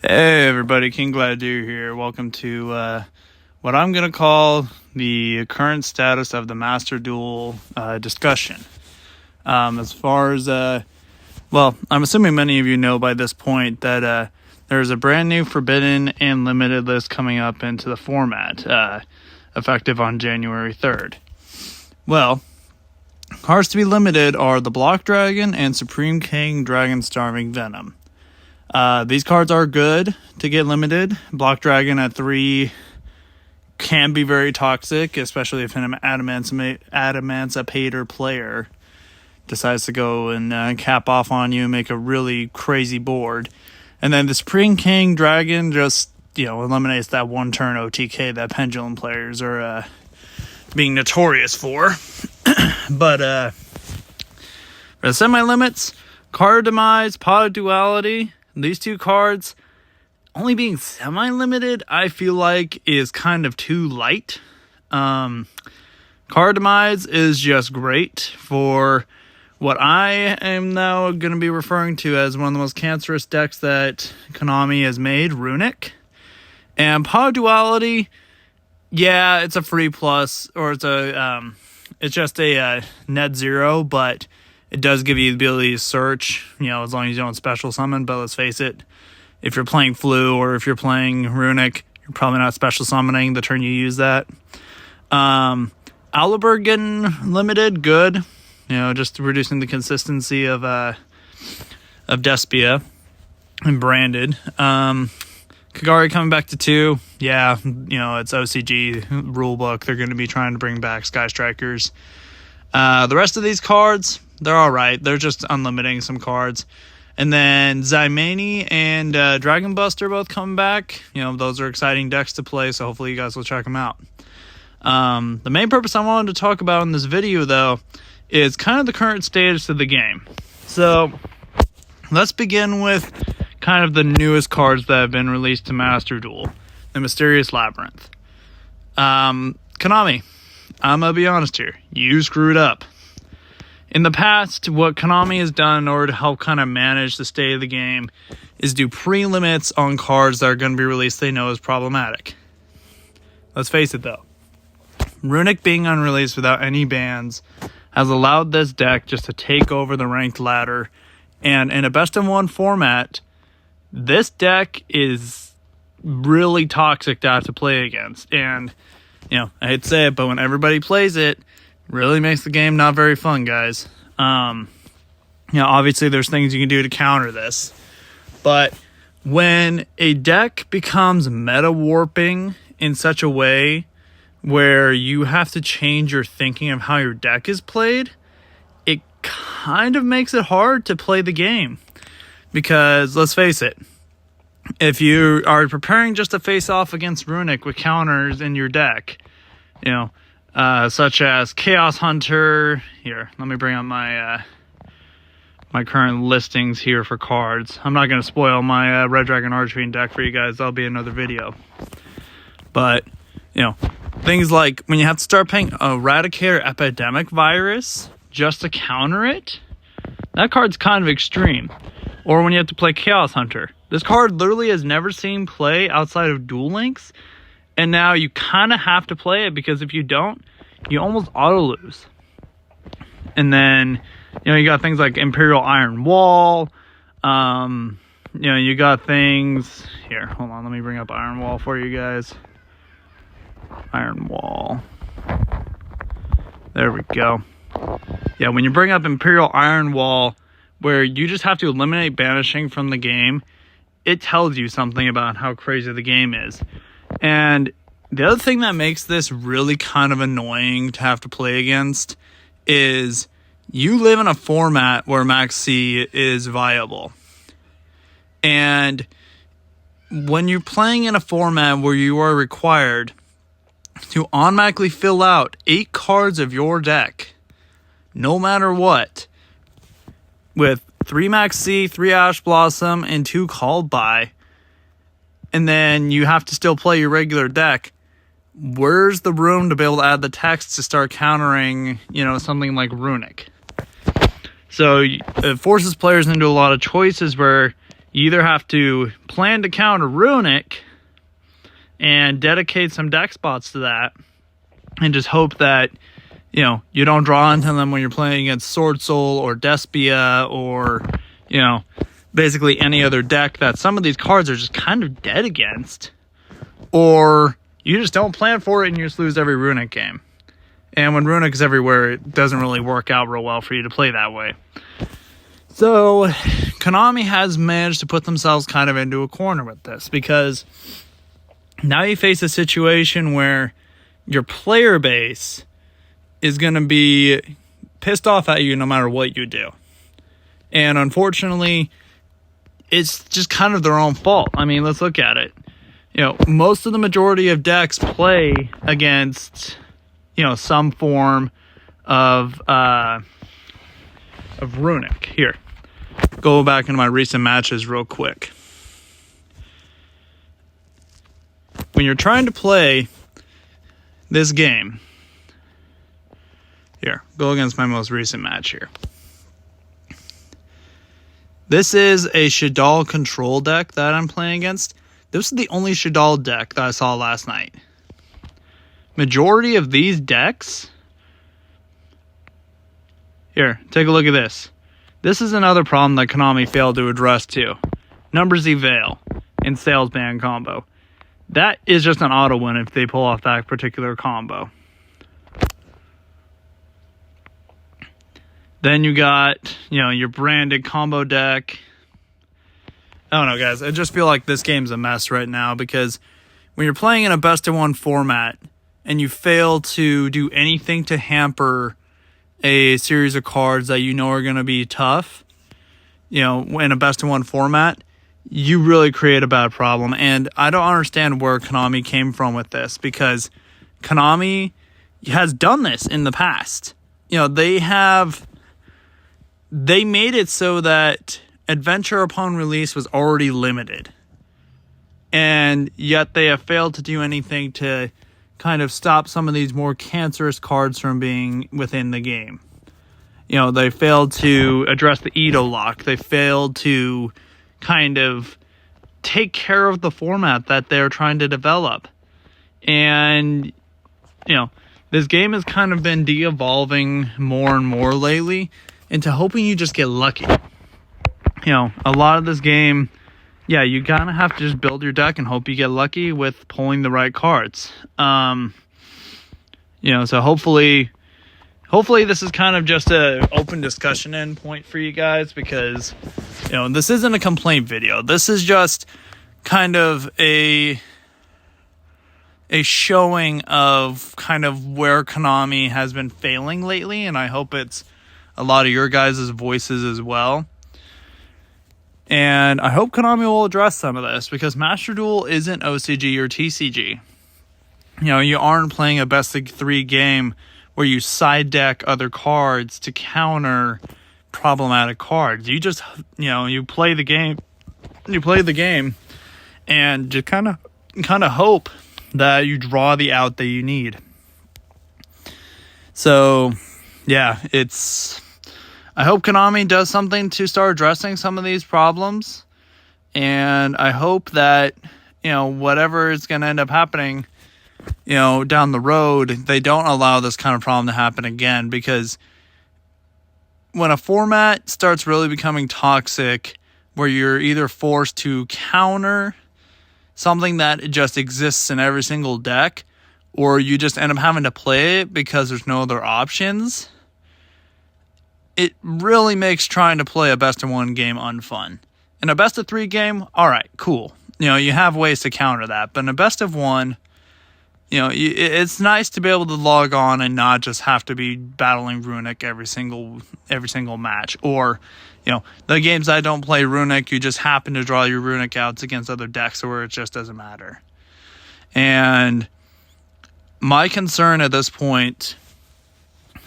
Hey everybody, King Gladu here. Welcome to what I'm going to call the current status of the Master Duel discussion. I'm assuming many of you know by this point that there's a brand new Forbidden and Limited list coming up into the format, effective on January 3rd. Well, cards to be limited are the Block Dragon and Supreme King Dragon Starving Venom. These cards are good to get limited. Block Dragon at 3 can be very toxic, especially if an Adamantipator player decides to go and cap off on you and make a really crazy board. And then the Supreme King Dragon just, eliminates that one-turn OTK that Pendulum players are being notorious for. But for the semi-limits, Card Demise, Pot of Duality, these two cards, only being semi-limited, I feel like is kind of too light. Card Demise is just great for what I am now going to be referring to as one of the most cancerous decks that Konami has made, Runick. And Pot of Duality, yeah, it's a free plus, or it's just a net zero, but it does give you the ability to search, as long as you don't special summon. But let's face it, if you're playing Flu or if you're playing Runick, you're probably not special summoning the turn you use that. Aliberg getting limited, good. Just reducing the consistency of Despia and Branded. Kagari coming back to 2. Yeah, it's OCG rulebook. They're going to be trying to bring back Sky Strikers. The rest of these cards, they're alright. They're just unlimiting some cards. And then Zymani and Dragon Buster both come back. Those are exciting decks to play, so hopefully you guys will check them out. The main purpose I wanted to talk about in this video, though, is kind of the current status of the game. So, let's begin with kind of the newest cards that have been released to Master Duel. The Mysterious Labyrinth. Konami, I'm going to be honest here. You screwed up. In the past, what Konami has done in order to help kind of manage the state of the game is do pre-limits on cards that are going to be released they know is problematic. Let's face it, though. Runick being unreleased without any bans has allowed this deck just to take over the ranked ladder. And in a best-of-1 format, this deck is really toxic to have to play against. And, I hate to say it, but when everybody plays it, really makes the game not very fun, guys. Obviously there's things you can do to counter this. But when a deck becomes meta warping in such a way where you have to change your thinking of how your deck is played, it kind of makes it hard to play the game. Because, let's face it, if you are preparing just to face off against Runick with counters in your deck, such as Chaos Hunter. Here, let me bring up my my current listings here for cards. I'm not going to spoil my Red Dragon Archfiend deck for you guys. That'll be another video. But, things like when you have to start playing Eradicator Epidemic Virus just to counter it, that card's kind of extreme. Or when you have to play Chaos Hunter. This card literally has never seen play outside of Duel Links. And now you kind of have to play it because if you don't, you almost auto-lose. And then, you got things like Imperial Iron Wall. You got things... Here, hold on. Let me bring up Iron Wall for you guys. Iron Wall. There we go. Yeah, when you bring up Imperial Iron Wall, where you just have to eliminate banishing from the game, it tells you something about how crazy the game is. And the other thing that makes this really kind of annoying to have to play against is you live in a format where Max C is viable. And when you're playing in a format where you are required to automatically fill out 8 cards of your deck, no matter what, with 3 Max C, 3 Ash Blossom, and 2 Called By, and then you have to still play your regular deck, where's the room to be able to add the text to start countering, something like Runick? So it forces players into a lot of choices where You either have to plan to counter Runick and dedicate some deck spots to that, and just hope that, you know, you don't draw into them when you're playing against Sword Soul or Despia or, you know, basically any other deck that some of these cards are just kind of dead against. Or you just don't plan for it and you just lose every Runick game. And when Runick is everywhere, it doesn't really work out real well for you to play that way. So Konami has managed to put themselves kind of into a corner with this, because now you face a situation where your player base is going to be pissed off at you no matter what you do. And unfortunately, it's just kind of their own fault. I mean, let's look at it. You know, most of the majority of decks play against, you know, some form of Runick. Here, go back into my recent matches real quick. When you're trying to play this game, here, go against my most recent match here. This is a Shadal control deck that I'm playing against. This is the only Shadal deck that I saw last night. Majority of these decks... Here, take a look at this. This is another problem that Konami failed to address too. Numbers Veil and Sales Band combo. That is just an auto win if they pull off that particular combo. Then you got, you know, your branded combo deck. I don't know, guys. I just feel like this game's a mess right now, because when you're playing in a best-of-1 format and you fail to do anything to hamper a series of cards that you know are going to be tough, you know, in a best-of-1 format, you really create a bad problem. And I don't understand where Konami came from with this, because Konami has done this in the past. You know, they made it so that Adventure upon release was already limited. And yet they have failed to do anything to kind of stop some of these more cancerous cards from being within the game. You know, they failed to address the Edo lock. They failed to kind of take care of the format that they're trying to develop. And, you know, this game has kind of been de-evolving more and more lately into hoping you just get lucky. You know, a lot of this game, yeah, you kind of have to just build your deck and hope you get lucky with pulling the right cards. You know, so hopefully this is kind of just an open discussion end point for you guys, because, you know, this isn't a complaint video. This is just kind of a showing of kind of where Konami has been failing lately, and I hope it's a lot of your guys' voices as well. And I hope Konami will address some of this, because Master Duel isn't OCG or TCG. You know, you aren't playing a best-of-3 game where you side deck other cards to counter problematic cards. You just, you know, you play the game. You play the game and just kind of hope that you draw the out that you need. So, yeah, I hope Konami does something to start addressing some of these problems, and I hope that, you know, whatever is going to end up happening, you know, down the road, they don't allow this kind of problem to happen again, because when a format starts really becoming toxic, where you're either forced to counter something that just exists in every single deck, or you just end up having to play it because there's no other options, it really makes trying to play a best-of-1 game unfun. In a best-of-3 game, alright, cool. You know, you have ways to counter that. But in a best-of-1, you know, it's nice to be able to log on and not just have to be battling Runick every single match. Or, you know, the games I don't play Runick, you just happen to draw your Runick outs against other decks where it just doesn't matter. And my concern at this point,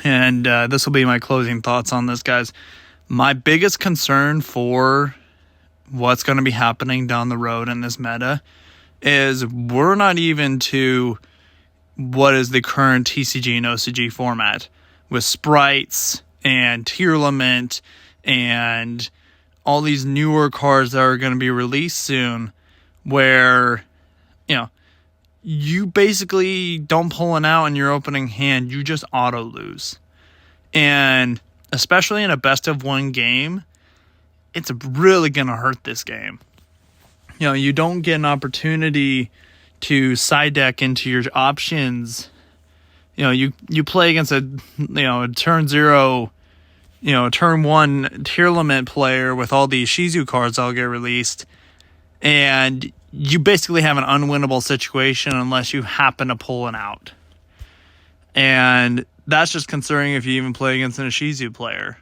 and this will be my closing thoughts on this, guys. My biggest concern for what's going to be happening down the road in this meta is we're not even to what is the current TCG and OCG format with sprites and tier lament and all these newer cards that are going to be released soon, where, you know, you basically don't pull an out in your opening hand, you just auto lose. And especially in a best of one game, it's really going to hurt this game. You know, you don't get an opportunity to side deck into your options. You know, you play against a turn 0, turn 1 tier limit player with all these Shizu cards that'll get released, and you basically have an unwinnable situation unless you happen to pull an out. And that's just considering if you even play against a Shizu player.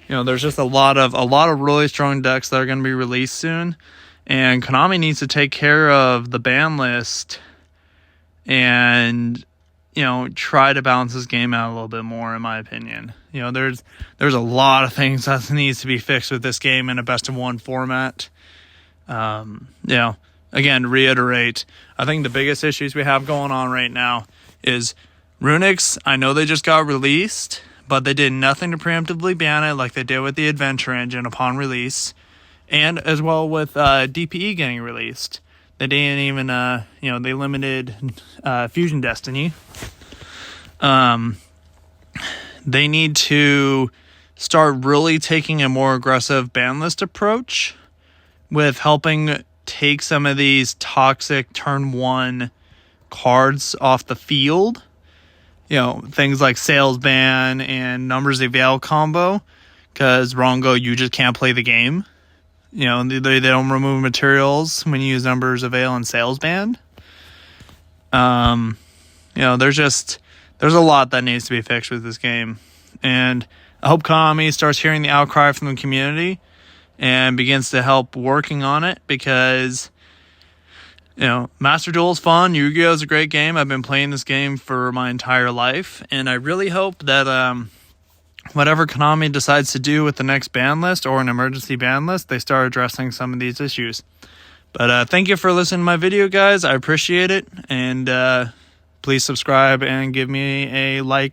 You know, there's just a lot of really strong decks that are going to be released soon, and Konami needs to take care of the ban list and, you know, try to balance this game out a little bit more, in my opinion. You know, there's a lot of things that needs to be fixed with this game in a best of one format. You know, again, reiterate, I think the biggest issues we have going on right now is Runick's. I know they just got released, but they did nothing to preemptively ban it like they did with the Adventure Engine upon release, and as well with DPE getting released. They didn't even, they limited Fusion Destiny. They need to start really taking a more aggressive ban list approach with helping take some of these toxic turn 1 cards off the field. You know, things like Sales Ban and Numbers Avail combo, because Rongo, you just can't play the game. You know, they don't remove materials when you use Numbers Avail and Sales Ban. You know, there's a lot that needs to be fixed with this game. And I hope Konami starts hearing the outcry from the community and begins to help working on it, because, you know, Master Duel is fun. Yu-Gi-Oh! Is a great game. I've been playing this game for my entire life, and I really hope that whatever Konami decides to do with the next ban list or an emergency ban list, they start addressing some of these issues. But thank you for listening to my video, guys. I appreciate it, and please subscribe and give me a like